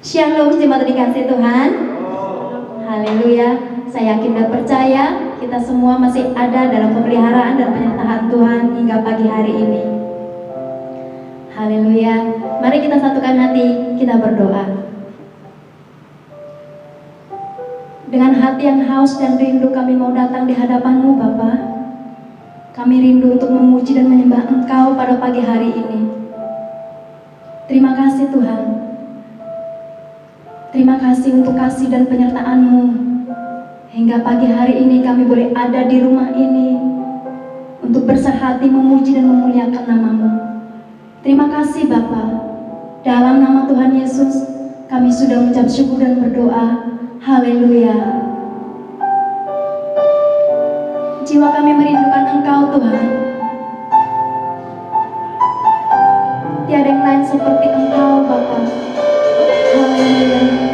Shalom jemaat dikasih Tuhan. Haleluya. Saya yakin dan percaya kita semua masih ada dalam pemeliharaan dan penyertaan Tuhan hingga pagi hari ini. Haleluya. Mari kita satukan hati, kita berdoa. Dengan hati yang haus dan rindu kami mau datang di hadapan-Mu Bapa. Kami rindu untuk memuji dan menyembah Engkau pada pagi hari ini. Terima kasih Tuhan. Terima kasih untuk kasih dan penyertaan-Mu. Hingga pagi hari ini kami boleh ada di rumah ini untuk bersehati memuji dan memuliakan nama-Mu. Terima kasih Bapa. Dalam nama Tuhan Yesus kami sudah mengucap syukur dan berdoa. Haleluya. Jiwa kami merindukan Engkau Tuhan. Tiada yang lain seperti Engkau Bapa. Haleluya.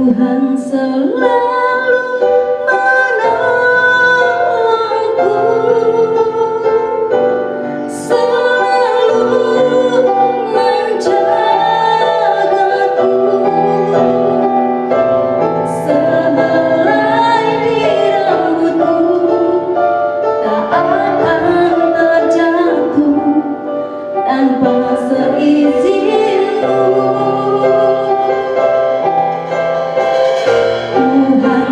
Tuhan selalu menolongku, selalu menjagaku, sehelai di rambutku tak akan terjatuh tanpa seizinmu. Tuhan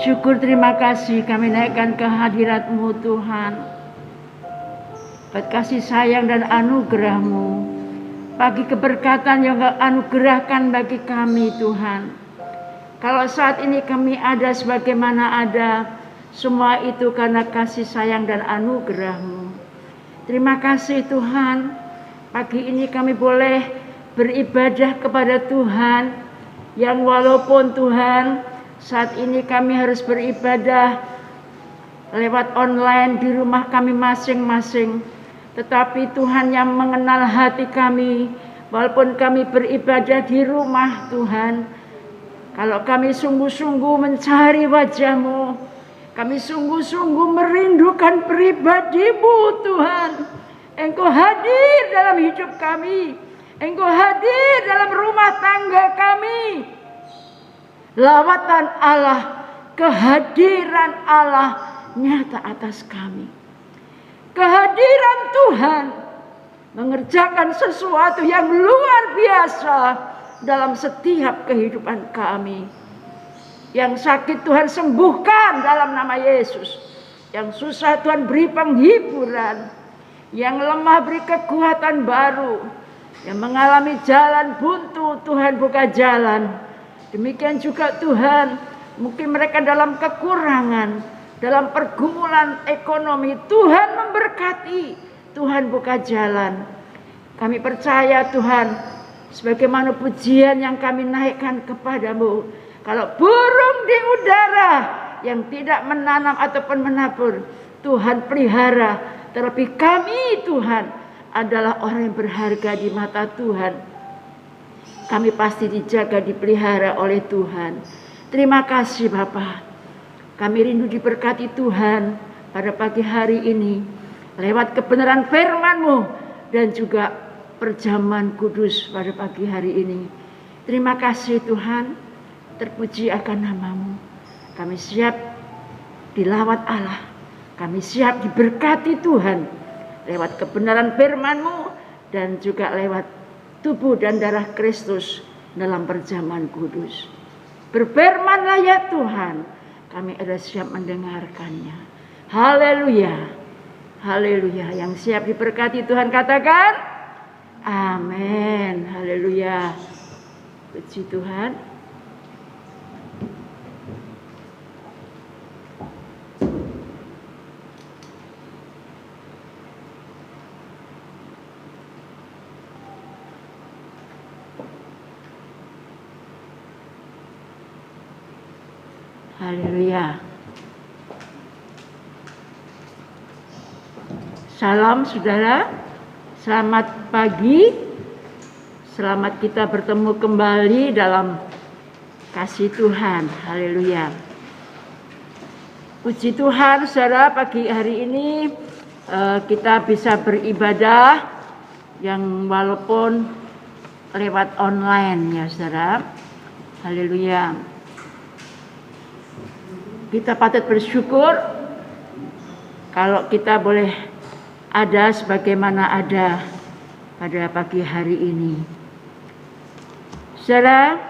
Syukur terima kasih kami naikkan ke hadirat-Mu Tuhan. Buat kasih sayang dan anugerah-Mu, bagi keberkatan yang Engkau anugerahkan bagi kami Tuhan. Kalau saat ini kami ada sebagaimana ada, semua itu karena kasih sayang dan anugerah-Mu. Terima kasih Tuhan, pagi ini kami boleh beribadah kepada Tuhan, yang walaupun Tuhan saat ini kami harus beribadah lewat online di rumah kami masing-masing, tetapi Tuhan yang mengenal hati kami, walaupun kami beribadah di rumah Tuhan, kalau kami sungguh-sungguh mencari wajah-Mu, kami sungguh-sungguh merindukan pribadi-Mu Tuhan. Engkau hadir dalam hidup kami, Engkau hadir dalam rumah tangga kami. Lawatan Allah, kehadiran Allah nyata atas kami. Kehadiran Tuhan mengerjakan sesuatu yang luar biasa dalam setiap kehidupan kami. Yang sakit Tuhan sembuhkan dalam nama Yesus. Yang susah Tuhan beri penghiburan. Yang lemah beri kekuatan baru. Yang mengalami jalan buntu Tuhan buka jalan. Demikian juga Tuhan, mungkin mereka dalam kekurangan, dalam pergumulan ekonomi, Tuhan memberkati, Tuhan buka jalan. Kami percaya Tuhan, sebagaimana pujian yang kami naikkan kepadamu, kalau burung di udara yang tidak menanam ataupun menabur, Tuhan pelihara, terlebih kami Tuhan adalah orang yang berharga di mata Tuhan. Kami pasti dijaga, dipelihara oleh Tuhan. Terima kasih Bapa. Kami rindu diberkati Tuhan pada pagi hari ini lewat kebenaran firman-Mu dan juga perjamuan kudus pada pagi hari ini. Terima kasih Tuhan, terpuji akan nama-Mu. Kami siap dilawat Allah. Kami siap diberkati Tuhan lewat kebenaran firman-Mu dan juga lewat tubuh dan darah Kristus dalam perjamuan kudus. Berfirmanlah ya Tuhan, kami ada siap mendengarkannya. Haleluya, haleluya. Yang siap diberkati Tuhan katakan amin. Haleluya, puji Tuhan. Haleluya. Salam saudara, selamat pagi. Selamat kita bertemu kembali dalam kasih Tuhan. Haleluya. Puji Tuhan saudara, pagi hari ini kita bisa beribadah yang walaupun lewat online ya saudara. Haleluya. Kita patut bersyukur kalau kita boleh ada sebagaimana ada pada pagi hari ini. Saudara,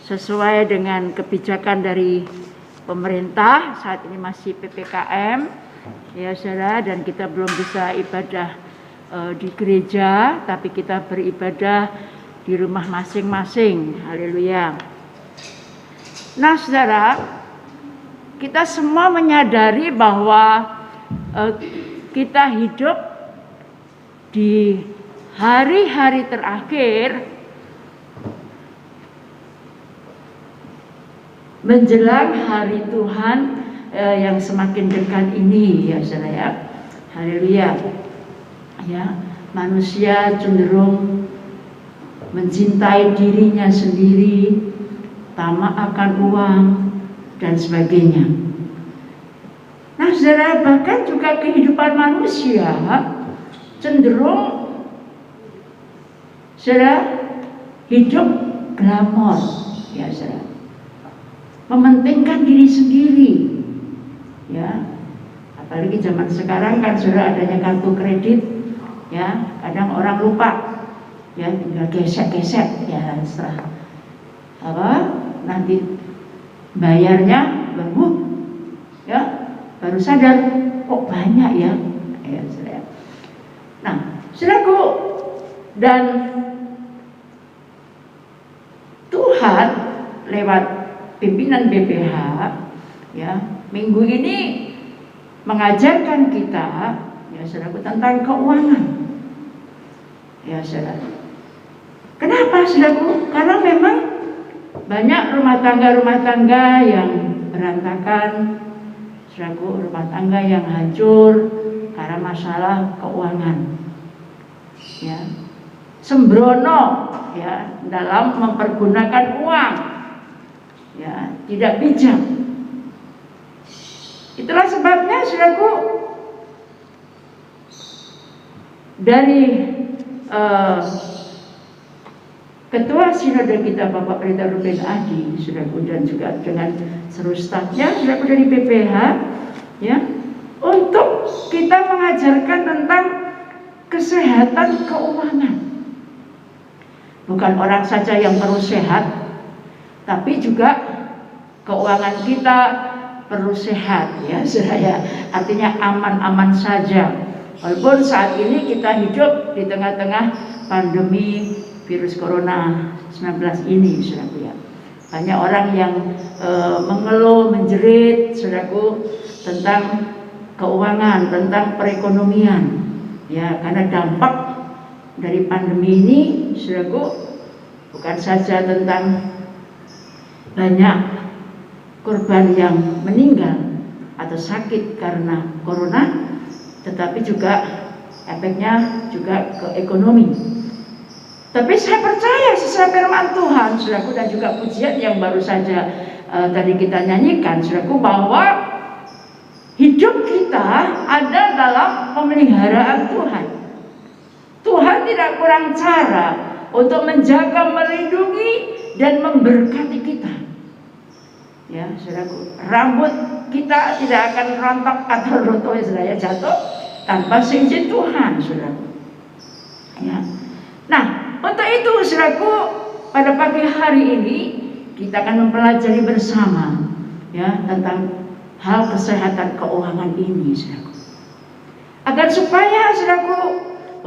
sesuai dengan kebijakan dari pemerintah, saat ini masih PPKM, ya saudara, dan kita belum bisa ibadah di gereja, tapi kita beribadah di rumah masing-masing. Haleluya. Nah saudara, kita semua menyadari bahwa kita hidup di hari-hari terakhir menjelang hari Tuhan yang semakin dekat ini ya saudara ya. Haleluya. Ya, manusia cenderung mencintai dirinya sendiri, tamak akan uang dan sebagainya. Nah saudara, bahkan juga kehidupan manusia cenderung saudara hidup glamor ya saudara, mementingkan diri sendiri ya. Apalagi zaman sekarang kan saudara adanya kartu kredit ya, kadang orang lupa ya, tinggal gesek-gesek ya, setelah nanti bayarnya baru sadar kok banyak ya, saudara. Nah, saudaraku, dan Tuhan lewat pimpinan BPH minggu ini mengajarkan kita saudaraku tentang keuangan. Saudara. Kenapa saudaraku? Karena memang banyak rumah tangga yang berantakan, saudaraku, rumah tangga yang hancur karena masalah keuangan. Sembrono dalam mempergunakan uang. Tidak bijak. Itulah sebabnya saudaraku, dari Ketua Sinode kita Bapak Pendeta Ruben Adi, saudaraku, dan juga dengan seluruh stafnya, saudaraku, dari PPH, untuk kita mengajarkan tentang kesehatan keuangan. Bukan orang saja yang perlu sehat, tapi juga keuangan kita perlu sehat, saudara. Artinya aman-aman saja. Walaupun saat ini kita hidup di tengah-tengah pandemi virus corona 19 ini, saudaraku, banyak orang yang mengeluh, menjerit, saudaraku, tentang keuangan, tentang perekonomian, karena dampak dari pandemi ini, saudaraku, bukan saja tentang banyak korban yang meninggal atau sakit karena corona, tetapi juga efeknya juga ke ekonomi. Tapi saya percaya sesuai firman Tuhan, saudaraku, dan juga pujian yang baru saja tadi kita nyanyikan, saudaraku, bahwa hidup kita ada dalam pemeliharaan Tuhan. Tuhan tidak kurang cara untuk menjaga, melindungi, dan memberkati kita. Saudaraku, rambut kita tidak akan rontok atau runtuh, saudara, jatuh tanpa seizin Tuhan, saudaraku. Nah, untuk itu, saudaraku, pada pagi hari ini kita akan mempelajari bersama tentang hal kesehatan keuangan ini, saudaraku. Agar supaya, saudaraku,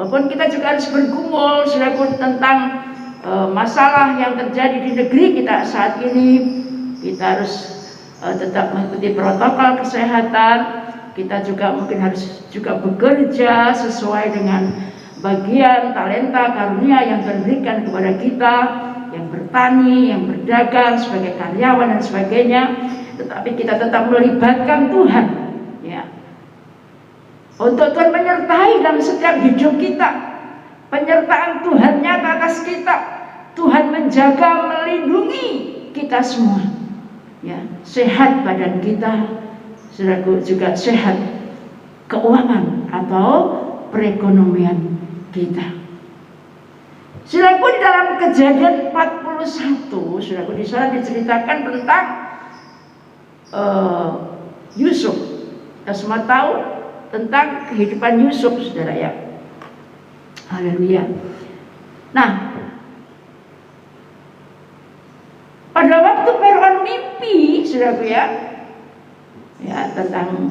walaupun kita juga harus bergumul, saudaraku, tentang masalah yang terjadi di negeri kita saat ini, kita harus tetap mengikuti protokol kesehatan. Kita juga mungkin harus juga bekerja sesuai dengan bagian talenta karunia yang diberikan kepada kita, yang bertani, yang berdagang sebagai karyawan dan sebagainya. Tetapi kita tetap melibatkan Tuhan, untuk Tuhan menyertai dalam setiap hidup kita. Penyertaan Tuhan nyata atas kita. Tuhan menjaga, melindungi kita semua. Sehat badan kita, saudaraku, juga sehat keuangan atau perekonomian kita. Saudaraku, di dalam Kejadian 41, saudaraku, di sana diceritakan tentang Yusuf. Kita semua tahu tentang kehidupan Yusuf, saudara, Haleluya. Nah, pada waktu Firaun mimpi, saudaraku, tentang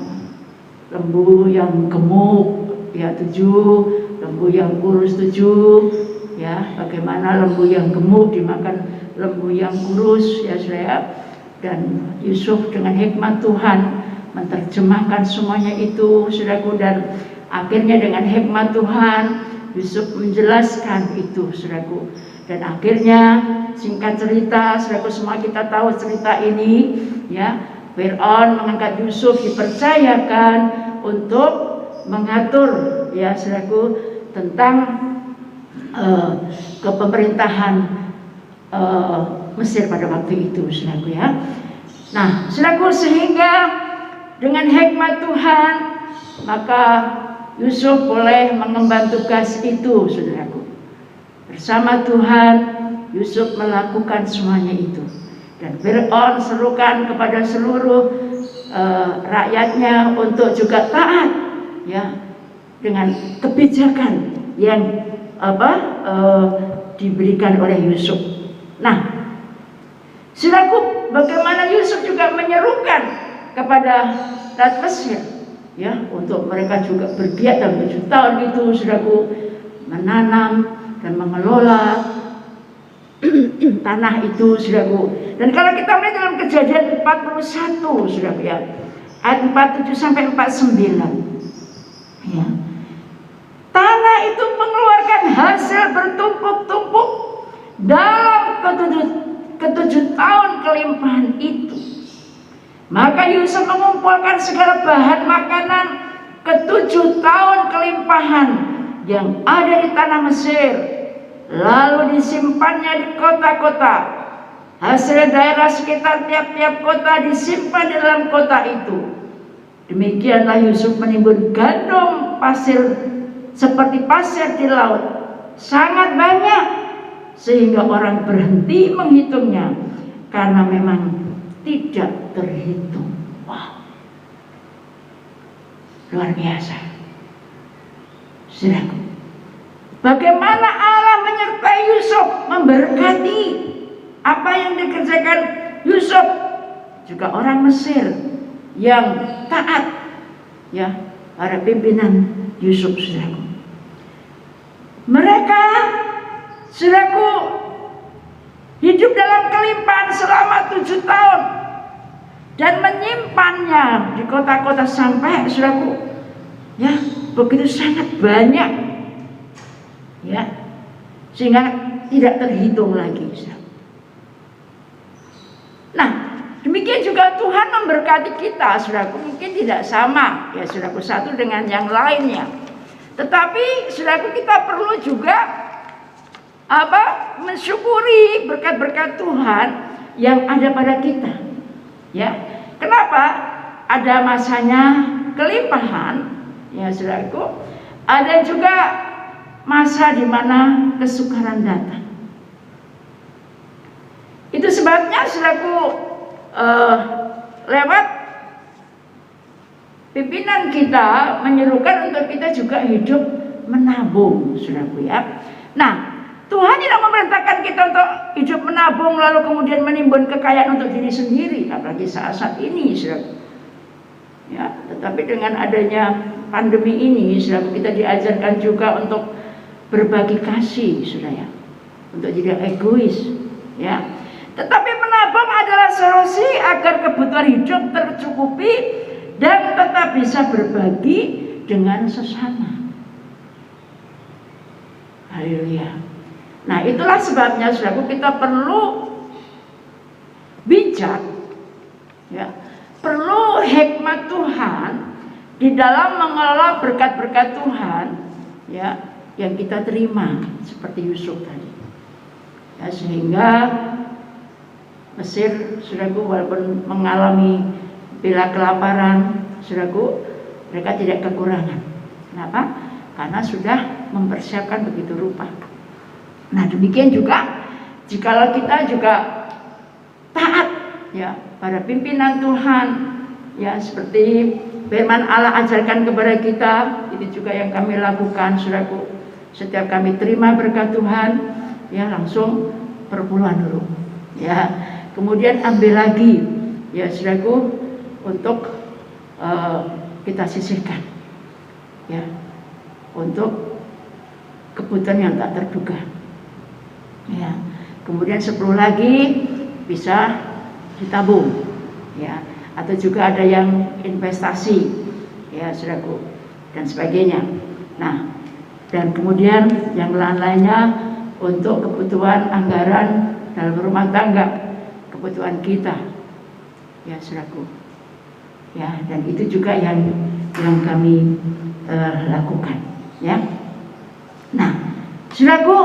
lembu yang gemuk 7, lembu yang kurus 7, bagaimana lembu yang gemuk dimakan lembu yang kurus, saudara. Dan Yusuf dengan hikmat Tuhan menerjemahkan semuanya itu, saudaraku, dan akhirnya dengan hikmat Tuhan Yusuf menjelaskan itu, saudaraku. Dan akhirnya, singkat cerita, saudaraku, semua kita tahu cerita ini, Firaun mengangkat Yusuf, dipercayakan untuk mengatur, saudaraku, tentang kepemerintahan Mesir pada waktu itu, saudaraku, Nah, saudaraku, sehingga dengan hikmat Tuhan, maka Yusuf boleh mengemban tugas itu, saudaraku. Bersama Tuhan, Yusuf melakukan semuanya itu. Dan Firaun serukan kepada seluruh rakyatnya untuk juga taat, dengan kebijakan yang diberikan oleh Yusuf. Nah, Saudaraku, bagaimana Yusuf juga menyerukan kepada rakyat Mesir, ya, untuk mereka juga bergiat dalam 7 tahun itu, saudaraku, menanam dan mengelola tanah itu, saudaraku. Dan kalau kita melihat dalam Kejadian 41, saudaraku, ya, ayat 47 sampai 49, ya, tanah itu mengeluarkan hasil bertumpuk-tumpuk dalam ketujuh tahun kelimpahan itu. Maka Yusuf mengumpulkan segala bahan makanan ke-7 tahun kelimpahan yang ada di tanah Mesir, lalu disimpannya di kota-kota. Hasil daerah sekitar tiap-tiap kota disimpan di dalam kota itu. Demikianlah Yusuf menimbun gandum pasir seperti pasir di laut, sangat banyak, sehingga orang berhenti menghitungnya karena memang tidak terhitung. Wow, luar biasa, saudaraku. Bagaimana Allah menyertai Yusuf, memberkati apa yang dikerjakan Yusuf, juga orang Mesir yang taat, ya, para pimpinan Yusuf, saudaraku. Mereka, saudaraku, hidup dalam kelimpahan selama 7 tahun dan menyimpannya di kota-kota sampai, saudaraku, ya, begitu sangat banyak, ya, sehingga tidak terhitung lagi, saudaraku. Nah, demikian juga Tuhan memberkati kita, saudaraku. Mungkin tidak sama, ya, saudaraku, satu dengan yang lainnya. Tetapi, saudaraku, kita perlu juga mensyukuri berkat-berkat Tuhan yang ada pada kita. Ya, kenapa? Ada masanya kelimpahan, ya, saudaraku. Ada juga masa di mana kesukaran datang. Itu sebabnya, saudaraku, lewat pimpinan kita menyerukan untuk kita juga hidup menabung, saudaraku, ya. Nah, Tuhan tidak memerintahkan kita untuk hidup menabung lalu kemudian menimbun kekayaan untuk diri sendiri, apalagi saat-saat ini, saudaraku, ya. Tetapi dengan adanya pandemi ini, saudaraku, kita diajarkan juga untuk berbagi kasih, saudara, untuk tidak egois, ya. Tetapi menabung adalah solusi agar kebutuhan hidup tercukupi dan tetap bisa berbagi dengan sesama. Haleluya. Nah, itulah sebabnya, saudaraku, kita perlu bijak, ya, perlu hikmat Tuhan di dalam mengelola berkat-berkat Tuhan, ya, yang kita terima seperti Yusuf tadi, ya, sehingga Mesir, saudaraku, walaupun mengalami bila kelaparan, saudaraku, mereka tidak kekurangan. Kenapa? Karena sudah mempersiapkan begitu rupa. Nah, demikian juga jikalau kita juga taat, ya, pada pimpinan Tuhan, ya, seperti firman Allah ajarkan kepada kita, itu juga yang kami lakukan, saudaraku. Setiap kami terima berkat Tuhan, ya, langsung perpuluhan dulu, ya. Kemudian ambil lagi, ya, saudaraku, untuk kita sisihkan, ya, untuk kebutuhan yang tak terduga, ya. Kemudian 10 lagi bisa ditabung, ya, atau juga ada yang investasi, ya, saudaraku, dan sebagainya. Nah, dan kemudian yang lain-lainnya untuk kebutuhan anggaran dalam rumah tangga, kebutuhan kita, ya, saudaraku, ya. Dan itu juga yang kami lakukan, ya. Nah, saudaraku,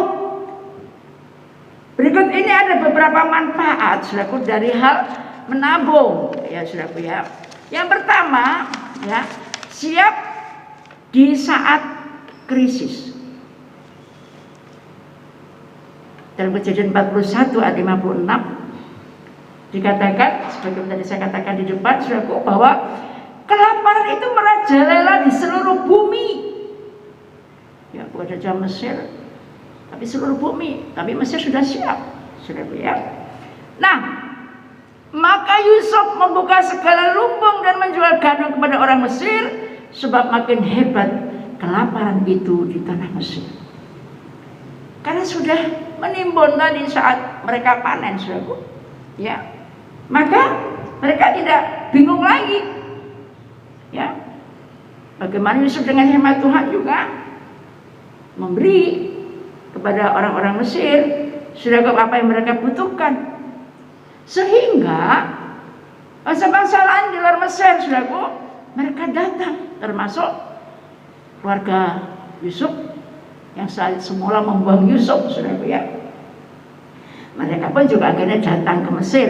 berikut ini ada beberapa manfaat, saudaraku, dari hal menabung, ya, saudaraku, ya. Yang pertama, ya, siap di saat krisis. Dalam Kejadian 41 ayat 56 dikatakan, seperti tadi saya katakan di depan, saudaraku, bahwa kelaparan itu merajalela di seluruh bumi, ya, bukan saja Mesir, tapi seluruh bumi. Tapi Mesir sudah siap, saudaraku, ya. Nah, Maka Yusuf membuka segala lumbung dan menjual gandum kepada orang Mesir, sebab makin hebat kelaparan itu di tanah Mesir. Karena sudah menimbun tadi saat mereka panen, saudaraku. Ya, maka mereka tidak bingung lagi. Ya, bagaimana Yusuf dengan hemat Tuhan juga memberi kepada orang-orang Mesir saudaraku apa yang mereka butuhkan. Sehingga bangsa-bangsa lain di luar Mesir, saudaraku, mereka datang, termasuk keluarga Yusuf yang semula membuang Yusuf, saudaraku ya. Mereka pun juga akhirnya datang ke Mesir.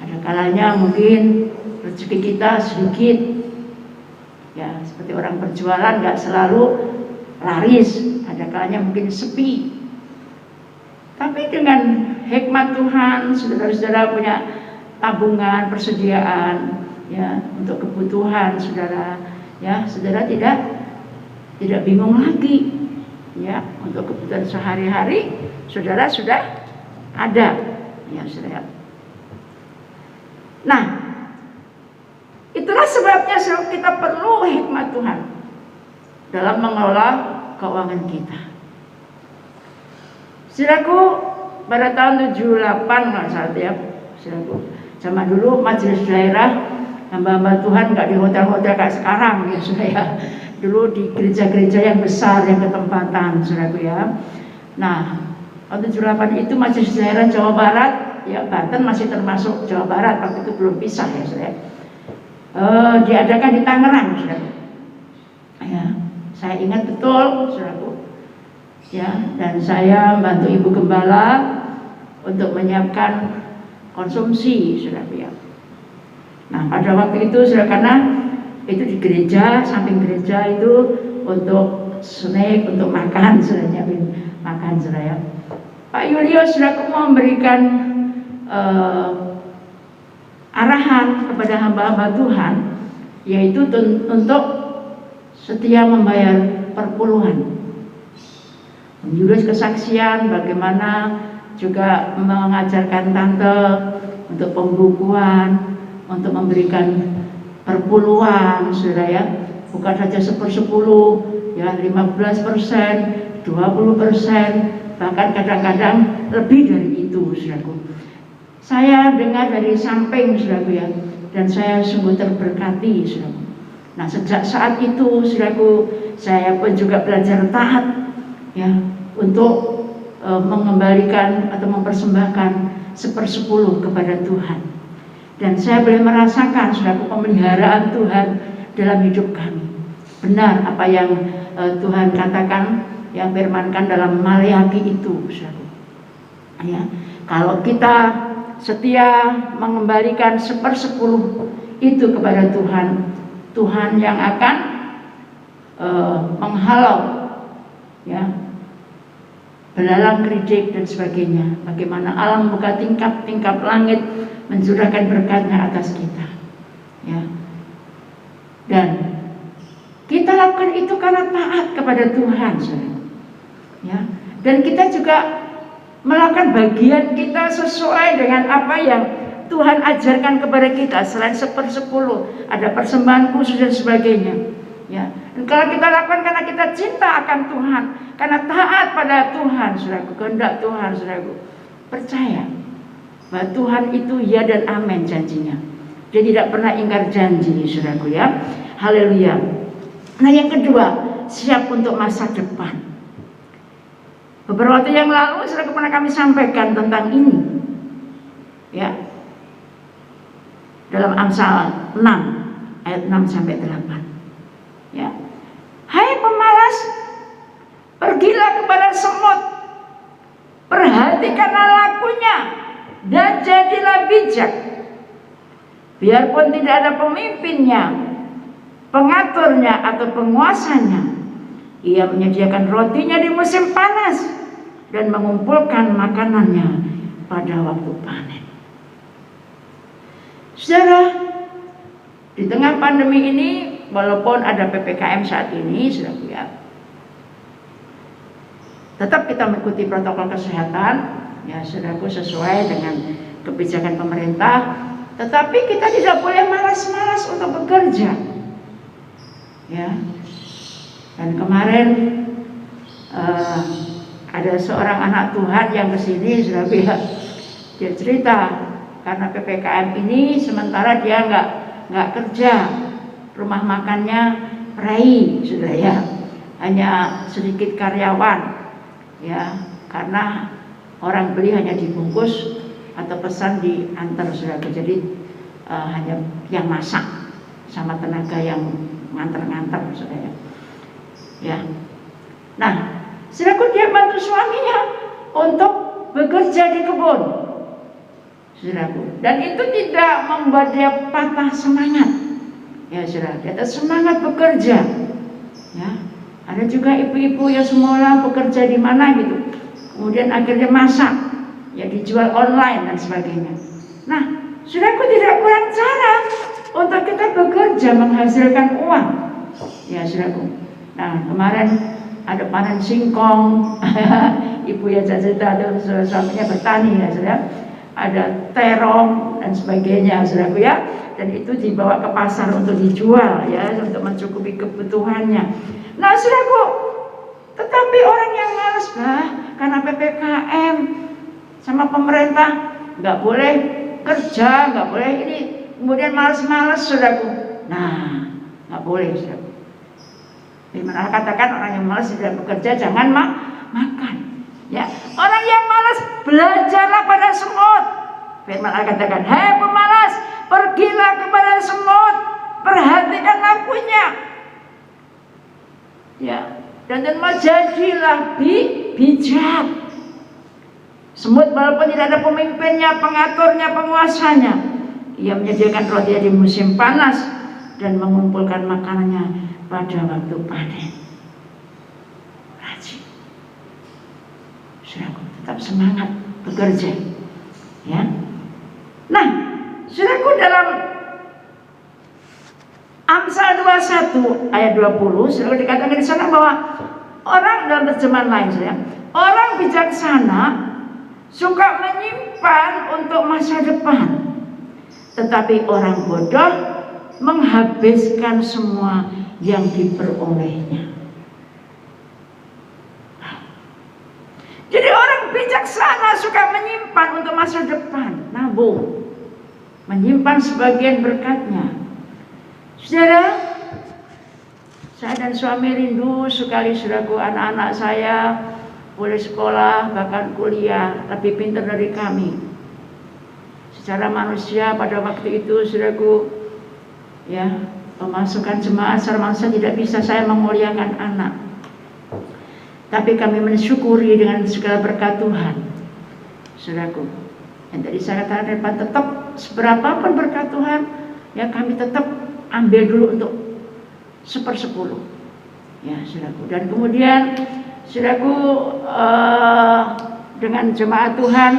Ada kalanya mungkin rezeki kita sedikit, ya seperti orang berjualan nggak selalu laris. Ada kalanya mungkin sepi. Tapi dengan hikmat Tuhan, saudara-saudara punya tabungan, persediaan, ya untuk kebutuhan saudara, ya saudara tidak bingung lagi, ya untuk kebutuhan sehari-hari, saudara sudah ada, ya saudara. Nah, itulah sebabnya kita perlu hikmat Tuhan dalam mengelola keuangan kita. Saudaraku, pada tahun 78 nggak salah ya, saudaraku. Zaman dulu majelis daerah hamba-hamba Tuhan nggak di hotel-hotel kayak sekarang ya saudara. Dulu di gereja-gereja yang besar yang ketempatan, saudaraku ya. Nah, tahun 78 itu majelis daerah Jawa Barat, ya Banten masih termasuk Jawa Barat, waktu itu belum pisah ya saudara. Diadakan di Tangerang, saudaraku. Ya, saya ingat betul, saudaraku. Ya, dan saya membantu Ibu Gembala untuk menyiapkan konsumsi, saudara ya. Nah, pada waktu itu saudara, karena itu di gereja, samping gereja itu untuk snack, untuk makan, saudara nyiapin makan, saudara ya. Pak Yulio saudara memberikan arahan kepada hamba-hamba Tuhan, yaitu untuk setia membayar perpuluhan. Menjurus kesaksian, bagaimana juga mengajarkan tante untuk pembukuan, untuk memberikan perpuluhan, saudara ya, bukan saja 10, ya 15%, 20%, bahkan kadang-kadang lebih dari itu, saudaraku. Saya dengar dari samping, saudaraku ya, dan saya sungguh terberkati, saudaraku. Nah, sejak saat itu, saudaraku, saya pun juga belajar taat, ya, untuk mengembalikan atau mempersembahkan 1/10 kepada Tuhan. Dan saya boleh merasakan saudaraku pemeliharaan Tuhan dalam hidup kami. Benar apa yang Tuhan katakan, yang firmankan dalam Maleakhi itu, saudaraku. Ya, kalau kita setia mengembalikan 1/10 itu kepada Tuhan, Tuhan yang akan menghalau, ya, belalang keridik dan sebagainya. Bagaimana Allah membuka tingkap-tingkap langit, mencurahkan berkatnya atas kita, ya. Dan kita lakukan itu karena taat kepada Tuhan, saudara. Ya. Dan kita juga melakukan bagian kita sesuai dengan apa yang Tuhan ajarkan kepada kita. Selain 1/10, ada persembahan khusus dan sebagainya. Ya, dan kalau kita lakukan karena kita cinta akan Tuhan, karena taat pada Tuhan, saudaraku, kehendak Tuhan, saudaraku, percaya bahwa Tuhan itu ya dan amin janjinya. Dia tidak pernah ingkar janji, saudaraku ya. Haleluya. Nah, yang kedua, siap untuk masa depan. Beberapa waktu yang lalu, saudaraku, pernah kami sampaikan tentang ini, ya, dalam Amsal 6 ayat 6 sampai 8. Ya. Hai pemalas, pergilah kepada semut, perhatikanlah lakunya, dan jadilah bijak. Biarpun tidak ada pemimpinnya, pengaturnya atau penguasanya, ia menyediakan rotinya di musim panas dan mengumpulkan makanannya pada waktu panen. Saudara, di tengah pandemi ini, walaupun ada PPKM saat ini, saudaraku ya, tetap kita mengikuti protokol kesehatan, ya saudaraku, sesuai dengan kebijakan pemerintah, tetapi kita tidak boleh malas-malas untuk bekerja. Ya. Dan kemarin ada seorang anak Tuhan yang kesini, saudaraku ya, dia cerita karena PPKM ini sementara dia nggak kerja, rumah makannya perai, saudara ya, hanya sedikit karyawan, ya, karena orang beli hanya dibungkus atau pesan diantar, saudaraku. Jadi hanya yang masak sama tenaga yang nganter-nganter, saudara ya. Nah, saudaraku, dia bantu suaminya untuk bekerja di kebun, saudaraku, dan itu tidak membuat dia patah semangat, ya saudara. Dia tetap semangat bekerja, ya. Ada juga ibu-ibu yang semula bekerja di mana gitu, kemudian akhirnya masak, ya dijual online dan sebagainya. Nah, saudaraku, tidak kurang cara untuk kita bekerja menghasilkan uang, ya saudaraku. Nah, kemarin ada panen singkong, ibu yang cerita ada suaminya bertani, ya saudara. Ada terong dan sebagainya, saudaraku ya. Dan itu dibawa ke pasar untuk dijual, ya, untuk mencukupi kebutuhannya. Nah, saudaraku, tetapi orang yang malas, karena PPKM sama pemerintah nggak boleh kerja, nggak boleh ini, kemudian malas-malas, saudaraku. Nah, nggak boleh, saudaraku. Dimana katakan orang yang malas tidak bekerja jangan makan. Ya, orang yang malas belajarlah pada semut. Firman Allah katakan, "Hai pemalas, pergilah kepada semut, perhatikan lakunya." Ya, dan jadilah bijak. Semut walaupun tidak ada pemimpinnya, pengaturnya, penguasanya, ia menyediakan roti di musim panas dan mengumpulkan makanannya pada waktu panen. Rajin, saudaraku, tetap semangat bekerja, ya. Nah, saudaraku, dalam Amsal 21 ayat 20, saudaraku, dikatakan di sana bahwa orang, dalam terjemahan lain, saudara, orang bijaksana suka menyimpan untuk masa depan, tetapi orang bodoh menghabiskan semua yang diperolehnya. Jadi orang bijaksana suka menyimpan untuk masa depan, nabung, menyimpan sebagian berkatnya. Saudara, saya dan suami rindu sekali, saudaraku, anak-anak saya boleh sekolah, bahkan kuliah, lebih pintar dari kami. Secara manusia pada waktu itu, saudaraku, ya, pemasukan jemaat secara manusia tidak bisa saya memuliakan anak. Tapi kami mensyukuri dengan segala berkat Tuhan, saudaraku. Yang tadi saya katakan, tetap seberapapun berkat Tuhan, ya kami tetap ambil dulu untuk 1/10, ya saudaraku. Dan kemudian, saudaraku, dengan jemaat Tuhan,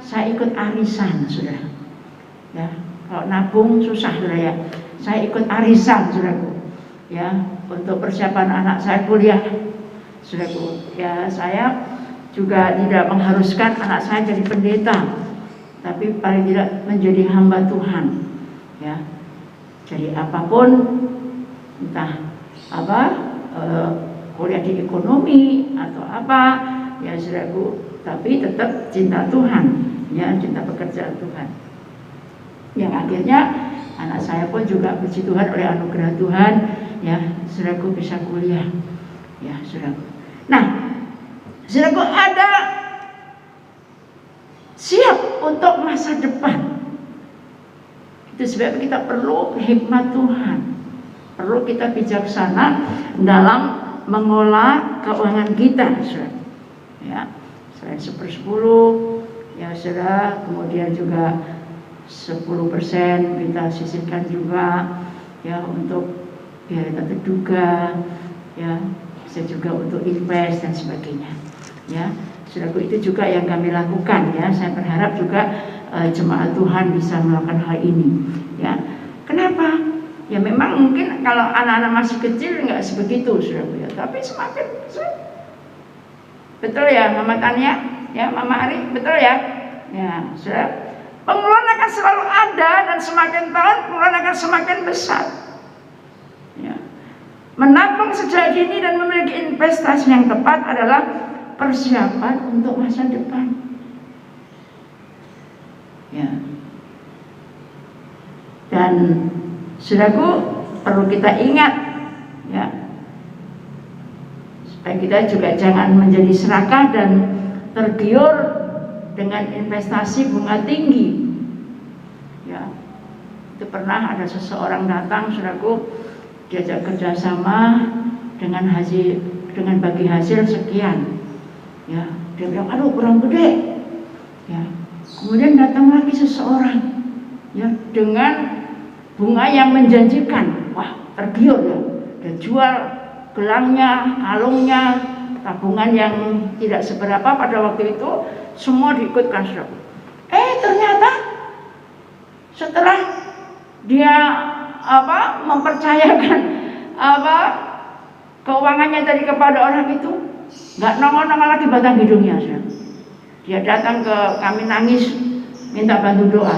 saya ikut arisan, saudara. Ya, kalau nabung susah, saudara ya. Saya ikut arisan, saudaraku, ya, untuk persiapan anak saya kuliah, saudaraku. Ya, saya juga tidak mengharuskan anak saya jadi pendeta, tapi paling tidak menjadi hamba Tuhan, ya. Jadi apapun, entah apa, kuliah di ekonomi atau apa, ya saudaraku, tapi tetap cinta Tuhan, ya, cinta pekerjaan Tuhan. Yang akhirnya anak saya pun juga puji Tuhan oleh anugerah Tuhan, ya saudaraku, bisa kuliah, ya saudaraku. Nah, saudaraku, ada siap untuk masa depan. Itu sebab kita perlu hikmat Tuhan, perlu kita bijaksana dalam mengolah keuangan kita, saudara. Ya, selain 1/10, ya saudara, kemudian juga 10% kita sisihkan juga, ya, untuk biaya tak terduga, ya, bisa juga untuk invest dan sebagainya, ya. Saudaraku, itu juga yang kami lakukan, ya. Saya berharap juga jemaat Tuhan bisa melakukan hal ini, ya. Kenapa? Ya memang mungkin kalau anak-anak masih kecil nggak sebegitu, saudaraku, ya. Tapi semakin, betul ya, Mama Tania, ya, Mama Ari, betul ya, ya, saudara. Pengeluaran akan selalu ada, dan semakin tahun pengeluaran akan semakin besar. Ya. Menabung sejak dini dan memiliki investasi yang tepat adalah persiapan untuk masa depan. Ya. Dan saudaraku, perlu kita ingat, ya, supaya kita juga jangan menjadi serakah dan tergiur dengan investasi bunga tinggi. Ya, itu pernah ada seseorang datang, saudaraku, diajak kerjasama dengan bagi hasil sekian. Ya, dia bilang, aduh kurang gede. Ya, kemudian datang lagi seseorang, ya, dengan bunga yang menjanjikan. Wah, tergiur ya. Dia jual gelangnya, kalungnya, tabungan yang tidak seberapa pada waktu itu, semua diikutkan, saudara. Ternyata setelah dia mempercayakan keuangannya tadi kepada orang itu, nggak nongol-nongol lagi batang hidungnya, saudara. Dia datang ke kami, nangis minta bantu doa.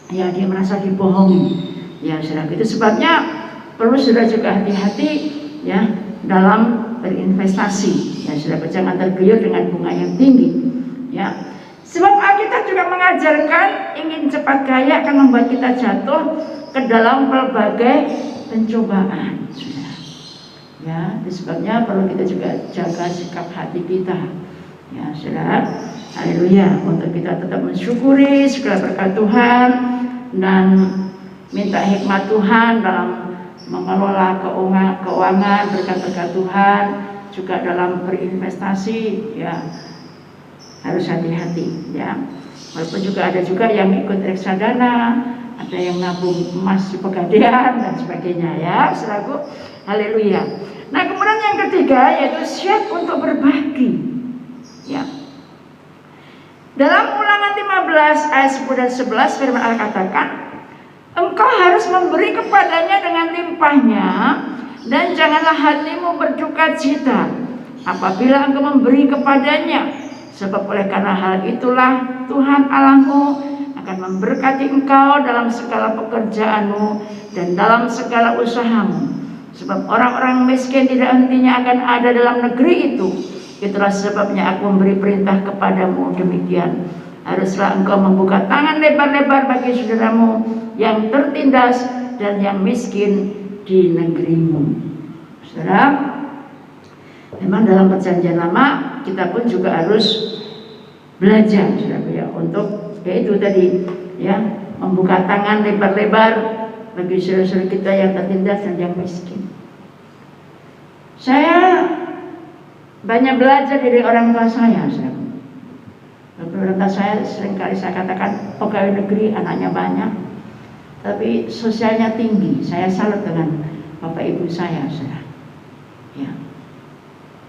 Ya, dia merasa dibohongi. Ya, saudara, itu sebabnya perlu saudara juga hati-hati, ya, dalam berinvestasi. Ya, saudara, jangan tergiur dengan bunga yang tinggi. Ya, sebab Alkitab juga mengajarkan ingin cepat kaya akan membuat kita jatuh ke dalam berbagai pencobaan. Saudara. Ya, itu sebabnya perlu kita juga jaga sikap hati kita. Ya, saudara, haleluya, untuk kita tetap mensyukuri segala berkat Tuhan dan minta hikmat Tuhan dalam mengelola keuangan, berkat-berkat Tuhan, juga dalam berinvestasi, ya, harus hati-hati, ya. Walaupun juga ada juga yang ikut reksadana, ada yang nabung emas di Pegadaian dan sebagainya, ya, saudaraku, haleluya. Nah, kemudian yang ketiga yaitu siap untuk berbagi, ya. Dalam Ulangan 15 ayat 10 dan 11 firman Allah katakan, engkau harus memberi kepadanya dengan limpahnya, dan janganlah hatimu berduka cita apabila engkau memberi kepadanya, sebab oleh karena hal itulah Tuhan Allahmu akan memberkati engkau dalam segala pekerjaanmu dan dalam segala usahamu. Sebab orang-orang miskin tidak hentinya akan ada dalam negeri itu. Itulah sebabnya aku memberi perintah kepadamu demikian. Haruslah engkau membuka tangan lebar-lebar bagi saudaramu yang tertindas dan yang miskin di negerimu. Saudara, memang dalam Perjanjian Lama kita pun juga harus belajar, saudara, ya, untuk yaitu tadi, ya, membuka tangan lebar-lebar bagi saudara-saudara kita yang tertindas dan yang miskin. Saya banyak belajar dari orang tua saya, saudara. Orang tua saya seringkali saya katakan pegawai negeri, anaknya banyak, tapi sosialnya tinggi. Saya salut dengan bapak ibu saya, saudara. Ya.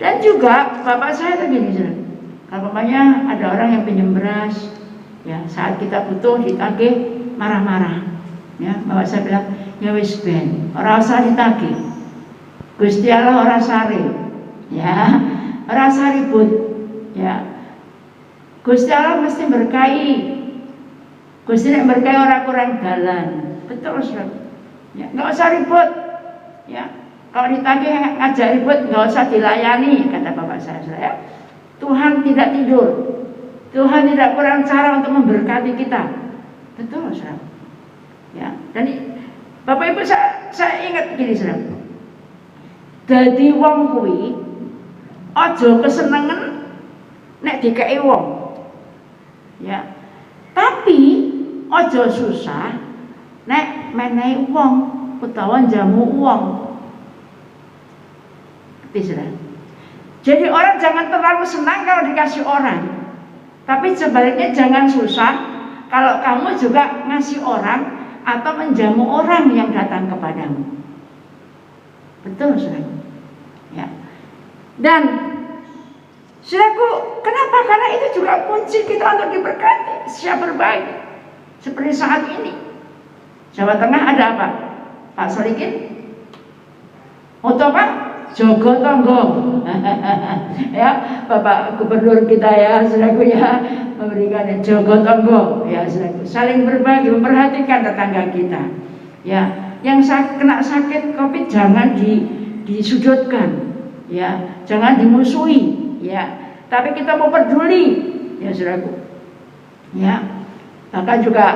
Dan juga bapak saya itu gini, saudara. Kalau bapaknya ada orang yang pinjam beras, ya, saat kita butuh ditagih marah-marah, ya, bapak saya bilang, ya wis ben, ora usah ditagih. Gusti Allah ora sare, ya, ora usah ribut, ya. Gusti Allah mesti berkahi. Gusti nek berkahi ora kurang dalan. Betul, saudara. Ya, enggak usah ribut. Ya. Kalau ditagih ngajak ribut, enggak usah dilayani, kata bapak saya, ya. Tuhan tidak tidur. Tuhan tidak kurang cara untuk memberkati kita. Betul, saudara. Ya. Dan bapak ibu saya ingat gini, saudara. Dadi wong kuwi aja kesenengen nek dikei wong. Ya. Tapi aja susah nek menehi wong utawa jamu wong. Bisa. Jadi orang jangan terlalu senang kalau dikasih orang. Tapi sebaliknya jangan susah kalau kamu juga ngasih orang atau menjamu orang yang datang kepadamu. Betul, saudara. Ya. Dan saudaraku, kenapa? Karena itu juga kunci kita untuk diberkati, siap berbagi. Seperti saat ini, Jawa Tengah ada apa? Pak Solikin? Foto apa? Jogo tonggo. Ya, Bapak Gubernur kita ya, saudaraku ya, memberikan jogo tonggo ya, saudaraku. Saling berbagi, memperhatikan tetangga kita. Ya, yang kena sakit Covid jangan disudutkan. Ya, jangan dimusuhi. Ya, tapi kita mau peduli ya, saudaraku. Ya, bahkan juga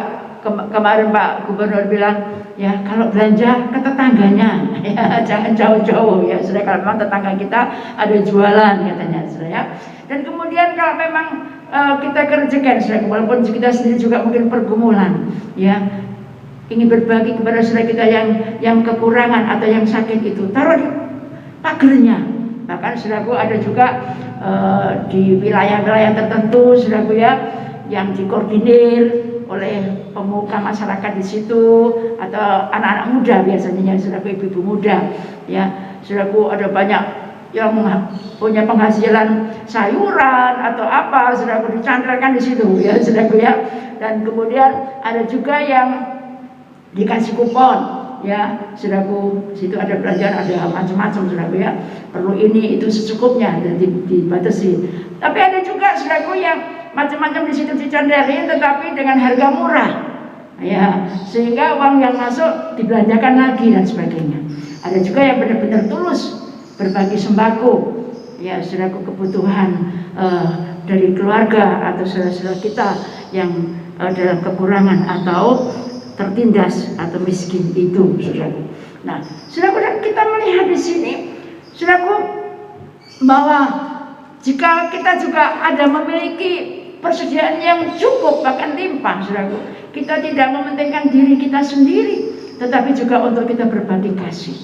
kemarin Pak Gubernur bilang, ya kalau belanja ke tetangganya, ya jangan jauh-jauh ya, saudara. Kalau memang tetangga kita ada jualan katanya, saudara ya. Dan kemudian kalau memang kita kerjakan, saudara, walaupun kita sendiri juga mungkin pergumulan, ya ingin berbagi kepada saudara kita yang kekurangan atau yang sakit itu, taruh di pagernya. Bahkan saudaraku ada juga di wilayah-wilayah tertentu, saudaraku ya, yang dikoordinir oleh pemuka masyarakat di situ atau anak-anak muda biasanya, saudaraku, ibu-ibu muda ya, saudaraku. Ada banyak yang punya penghasilan sayuran atau apa, saudaraku, dicandarkan di situ ya, saudaraku ya. Dan kemudian ada juga yang dikasih kupon ya, saudaraku. Situ ada belanjaan, ada macam-macam, saudaraku ya. Perlu ini itu secukupnya dan dibatasi. Tapi ada juga, saudaraku, yang macam-macam di situ dicandarin, tetapi dengan harga murah, ya, sehingga uang yang masuk dibelanjakan lagi dan sebagainya. Ada juga yang benar-benar tulus berbagi sembako, ya, saudaraku, kebutuhan dari keluarga atau saudara-saudara kita yang dalam kekurangan atau tertindas atau miskin itu, saudaraku. Nah, saudaraku, kita melihat di sini, saudaraku, bahwa jika kita juga ada memiliki persediaan yang cukup bahkan limpah, saudaraku, kita tidak mementingkan diri kita sendiri, tetapi juga untuk kita berbagi kasih.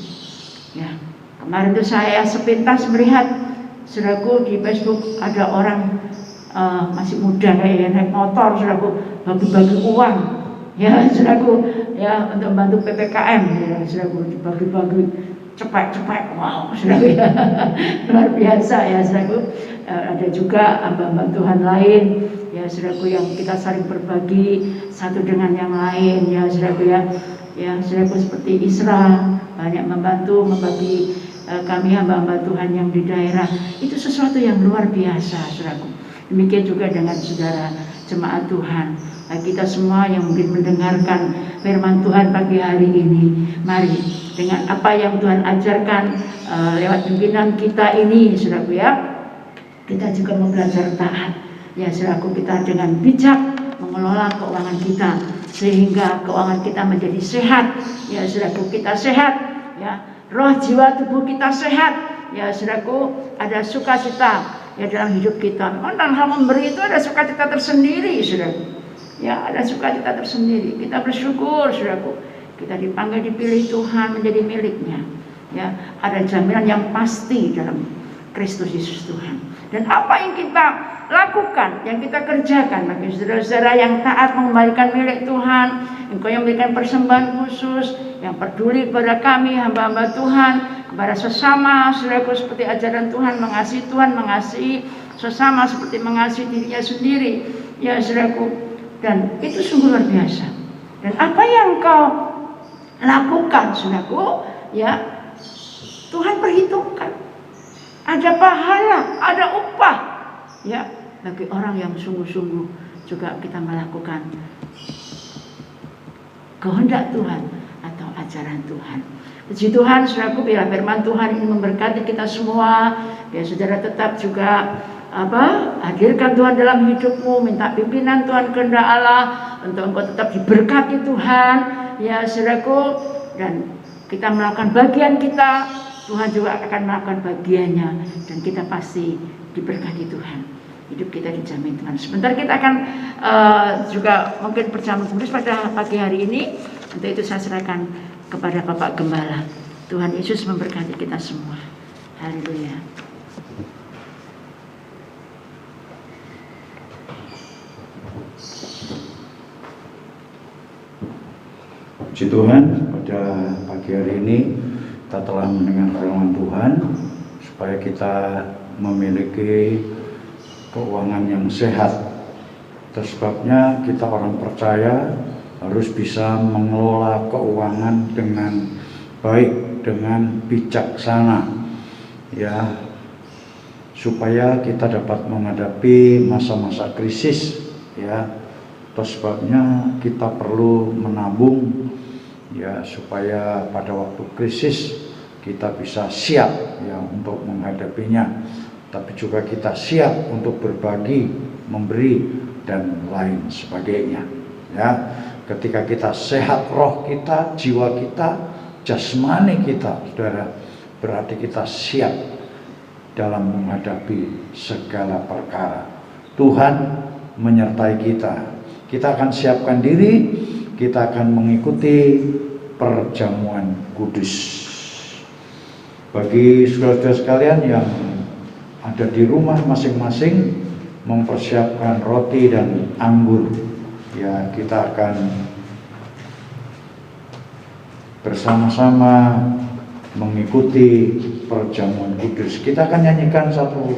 Ya, kemarin itu saya sepintas melihat, saudaraku, di Facebook ada orang masih muda kayak naik motor, saudaraku, bagi-bagi uang, ya, saudaraku, ya, untuk bantu PPKM, ya, saudaraku, dibagi-bagi cepet-cepet, wow, saudaraku, ya. Luar biasa ya, saudaraku. Ada juga hamba-hamba Tuhan lain ya, saudaraku, yang kita saling berbagi satu dengan yang lain ya, saudaraku ya. Ya, saudaraku, seperti Isra banyak membantu membagi kami hamba-hamba Tuhan yang di daerah. Itu sesuatu yang luar biasa, saudaraku. Demikian juga dengan saudara jemaat Tuhan. Nah, kita semua yang mungkin mendengarkan firman Tuhan pagi hari ini, mari dengan apa yang Tuhan ajarkan lewat pimpinan kita ini, saudaraku ya, kita juga mau belajar taat ya, saudaraku. Kita dengan bijak mengelola keuangan kita sehingga keuangan kita menjadi sehat ya, saudaraku. Kita sehat ya, roh jiwa tubuh kita sehat ya, saudaraku. Ada sukacita ya dalam hidup kita. Memang dalam hal memberi itu ada sukacita tersendiri, saudaraku ya, ada sukacita tersendiri. Kita bersyukur, saudaraku, kita dipanggil, dipilih Tuhan menjadi miliknya ya. Ada jaminan yang pasti dalam Kristus Yesus Tuhan. Dan apa yang kita lakukan, yang kita kerjakan bagi saudara-saudara yang taat mengembalikan milik Tuhan, engkau yang memberikan persembahan khusus, yang peduli kepada kami hamba-hamba Tuhan, kepada sesama, saudaraku, seperti ajaran Tuhan, mengasihi sesama seperti mengasihi dirinya sendiri ya, saudaraku. Dan itu sungguh luar biasa. Dan apa yang kau lakukan, saudaraku ya, Tuhan perhitungkan. Ada pahala, ada upah ya, bagi orang yang sungguh-sungguh juga kita melakukan kehendak Tuhan atau ajaran Tuhan. Puji Tuhan, saudaraku, bila firman Tuhan ini memberkati kita semua, ya, saudara tetap juga hadirkan Tuhan dalam hidupmu, minta pimpinan Tuhan kehendak Allah untuk engkau tetap diberkati Tuhan ya, saudaraku. Dan kita melakukan bagian kita, Tuhan juga akan melakukan bagiannya, dan kita pasti diberkati Tuhan. Hidup kita dijamin Tuhan. Sebentar kita akan juga mungkin berjalan tulis pada pagi hari ini. Untuk itu saya serahkan kepada Bapak Gembala. Tuhan Yesus memberkati kita semua. Haleluya. Puji Tuhan, pada pagi hari ini kita telah mendengar firman Tuhan supaya kita memiliki keuangan yang sehat. Itu sebabnya kita orang percaya harus bisa mengelola keuangan dengan baik, dengan bijaksana. ya, supaya kita dapat menghadapi masa-masa krisis, ya. Terus sebabnya kita perlu menabung, ya, supaya pada waktu krisis kita bisa siap, ya, untuk menghadapinya. Tapi juga kita siap untuk berbagi, memberi, dan lain sebagainya, ya. Ketika kita sehat roh kita, jiwa kita, jasmani kita, saudara, berarti kita siap dalam menghadapi segala perkara. Tuhan menyertai kita. Kita akan siapkan diri, kita akan mengikuti perjamuan kudus. Bagi saudara-saudara sekalian yang ada di rumah masing-masing, mempersiapkan roti dan anggur, ya, kita akan bersama-sama mengikuti perjamuan kudus. Kita akan nyanyikan satu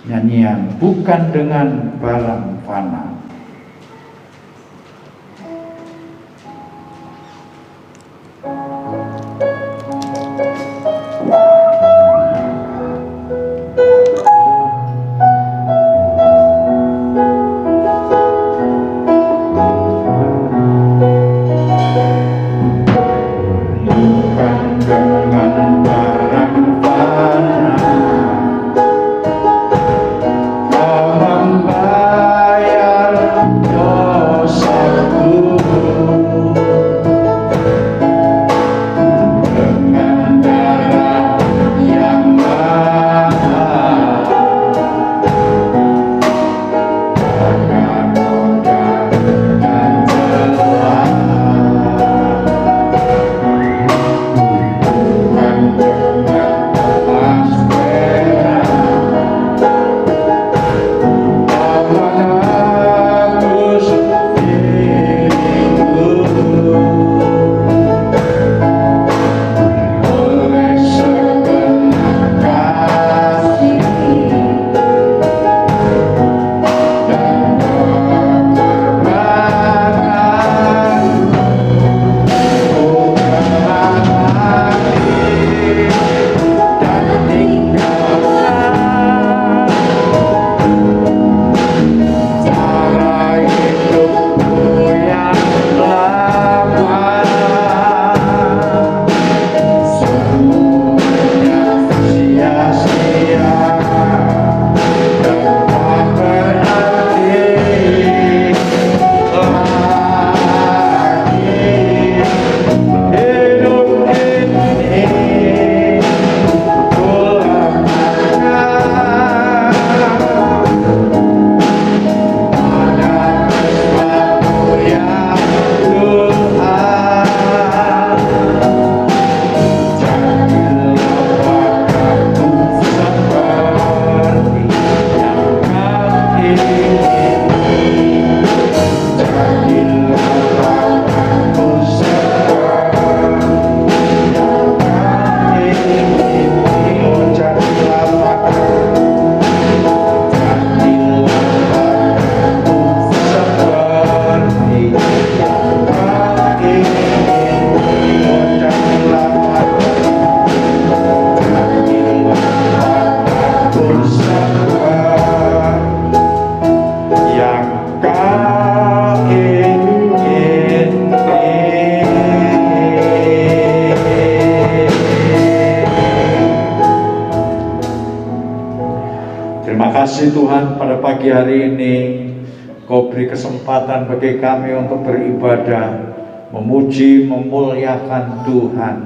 nyanyian, bukan dengan barang fana. Terima kasih Tuhan, pada pagi hari ini Kau beri kesempatan bagi kami untuk beribadah, memuji, memuliakan Tuhan,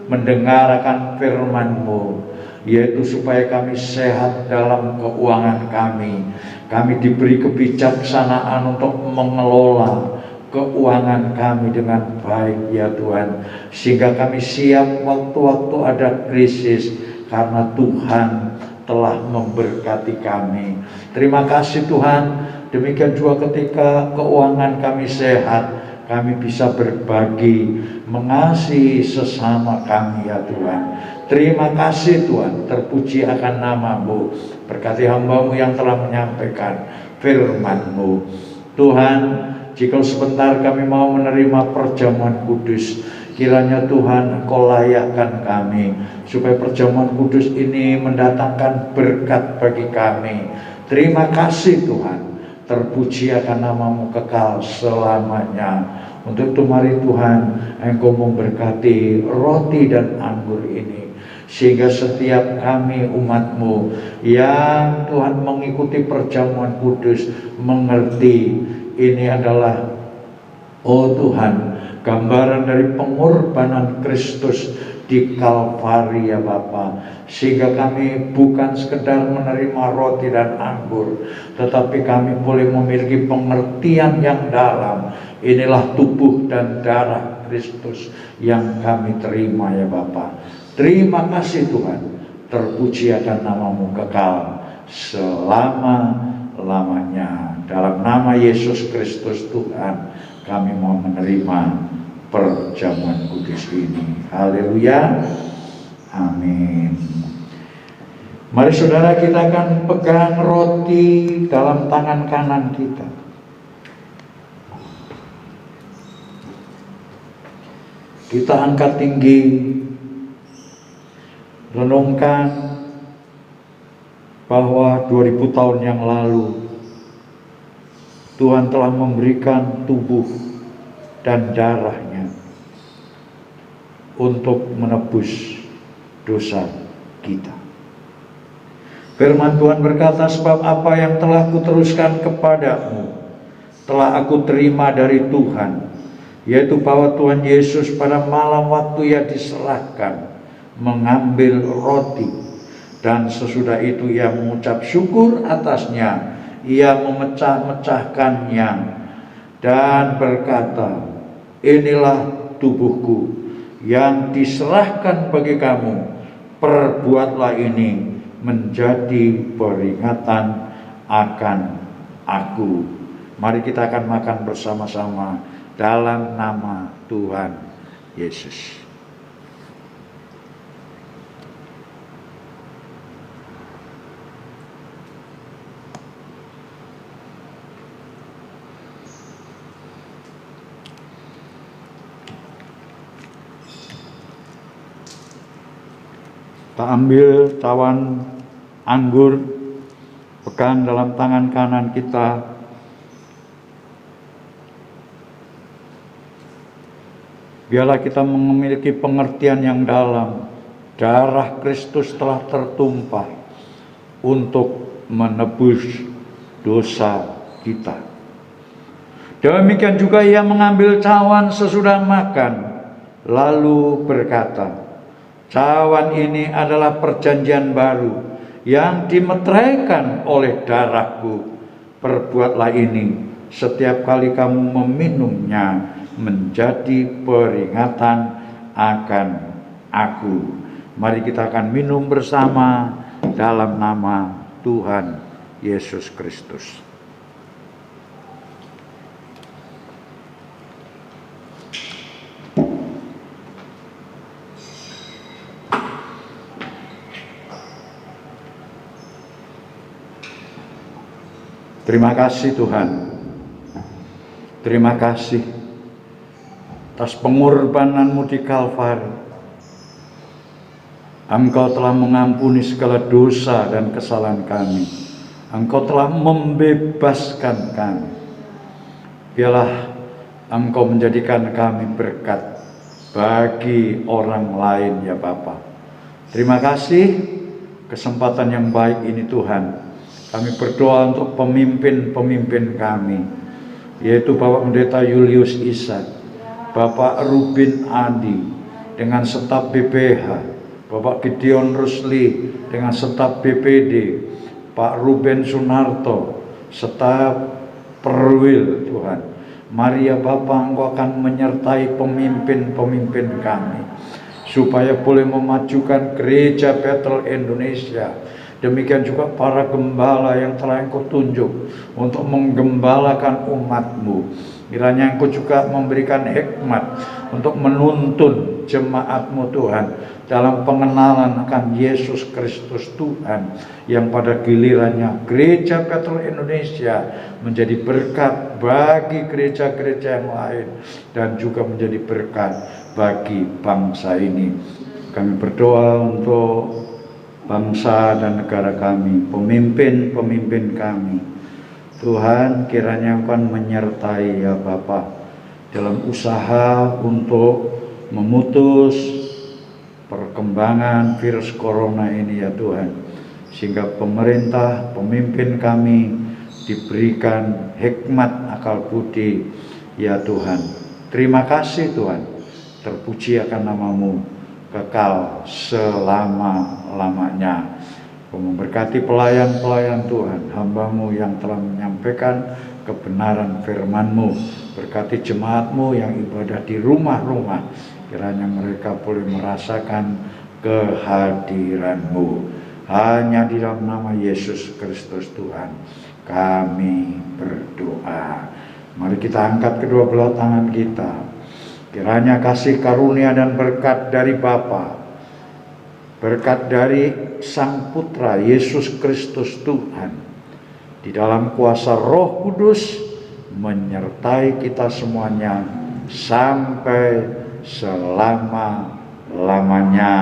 mendengarkan firman-Mu, yaitu supaya kami sehat dalam keuangan kami. Kami diberi kebijaksanaan untuk mengelola keuangan kami dengan baik, ya Tuhan, sehingga kami siap waktu-waktu ada krisis, karena Tuhan telah memberkati kami. Terima kasih Tuhan. Demikian juga ketika keuangan kami sehat, kami bisa berbagi, mengasihi sesama kami, ya Tuhan. Terima kasih Tuhan, terpuji akan nama-Mu. Berkati hamba-Mu yang telah menyampaikan firman-Mu. Tuhan, jika sebentar kami mau menerima perjamuan kudus Kiranya Tuhan Engkau layakkan kami, supaya perjamuan kudus ini mendatangkan berkat bagi kami. Terima kasih Tuhan. Terpuji akan nama-Mu kekal selamanya. Untuk itu mari Tuhan, Engkau memberkati roti dan anggur ini, sehingga setiap kami umat-Mu yang Tuhan mengikuti perjamuan kudus mengerti ini adalah, oh Tuhan, gambaran dari pengorbanan Kristus di Kalvari ya Bapa, sehingga kami bukan sekedar menerima roti dan anggur, tetapi kami boleh memiliki pengertian yang dalam. Inilah tubuh dan darah Kristus yang kami terima ya Bapa. Terima kasih Tuhan. Terpuji akan nama-Mu kekal selama-lamanya. Dalam nama Yesus Kristus Tuhan, kami mau menerima perjamuan kudus ini. Haleluya. Amin. Mari saudara, kita akan pegang roti dalam tangan kanan kita. Kita angkat tinggi, renungkan bahwa 2000 tahun yang lalu Tuhan telah memberikan tubuh dan darahnya untuk menebus dosa kita. Firman Tuhan berkata, sebab apa yang telah kuteruskan kepadamu telah aku terima dari Tuhan, yaitu bahwa Tuhan Yesus pada malam waktu Ia diserahkan mengambil roti, dan sesudah itu Ia mengucap syukur atasnya, Ia memecah-mecahkannya dan berkata, inilah tubuhku yang diserahkan bagi kamu, perbuatlah ini menjadi peringatan akan aku. Mari kita akan makan bersama-sama dalam nama Tuhan Yesus. Kita ambil cawan anggur, pegang dalam tangan kanan kita. Biarlah kita memiliki pengertian yang dalam. Darah Kristus telah tertumpah untuk menebus dosa kita. Demikian juga Ia mengambil cawan sesudah makan, lalu berkata, cawan ini adalah perjanjian baru yang dimeteraikan oleh darahku. Perbuatlah ini setiap kali kamu meminumnya menjadi peringatan akan aku. Mari kita akan minum bersama dalam nama Tuhan Yesus Kristus. Terima kasih Tuhan. Terima kasih atas pengorbanan-Mu di Kalvari. Engkau telah mengampuni segala dosa dan kesalahan kami. Engkau telah membebaskan kami. Biarlah Engkau menjadikan kami berkat bagi orang lain ya Bapa. Terima kasih kesempatan yang baik ini Tuhan. Kami berdoa untuk pemimpin-pemimpin kami, yaitu Bapak Pendeta Julius Ishak, Bapak Rubin Adi dengan staf BPH, Bapak Gideon Rusli dengan staf BPD, Pak Ruben Sunarto, staf Perwil Tuhan. Mari ya Bapa, Engkau akan menyertai pemimpin-pemimpin kami, supaya boleh memajukan gereja Bethel Indonesia. Demikian juga para gembala yang telah Engkau tunjuk untuk menggembalakan umat-Mu. Kiranya Engkau juga memberikan hikmat untuk menuntun jemaat-Mu Tuhan dalam pengenalan akan Yesus Kristus Tuhan, yang pada gilirannya Gereja Katolik Indonesia menjadi berkat bagi gereja-gereja yang lain dan juga menjadi berkat bagi bangsa ini. Kami berdoa untuk bangsa dan negara kami, pemimpin-pemimpin kami. Tuhan, kiranya Engkau menyertai ya Bapa dalam usaha untuk memutus perkembangan virus corona ini ya Tuhan, sehingga pemerintah, pemimpin kami diberikan hikmat akal budi ya Tuhan. Terima kasih Tuhan, terpuji akan nama-Mu kekal selama-lamanya. Memberkati pelayan-pelayan Tuhan, hamba-Mu yang telah menyampaikan kebenaran firman-Mu. Berkati jemaat-Mu yang ibadah di rumah-rumah, kiranya mereka boleh merasakan kehadiran-Mu. Hanya di dalam nama Yesus Kristus Tuhan kami berdoa. Mari kita angkat kedua belah tangan kita. Kiranya kasih karunia dan berkat dari Bapa, berkat dari Sang Putra Yesus Kristus Tuhan, di dalam kuasa Roh Kudus menyertai kita semuanya sampai selama-lamanya.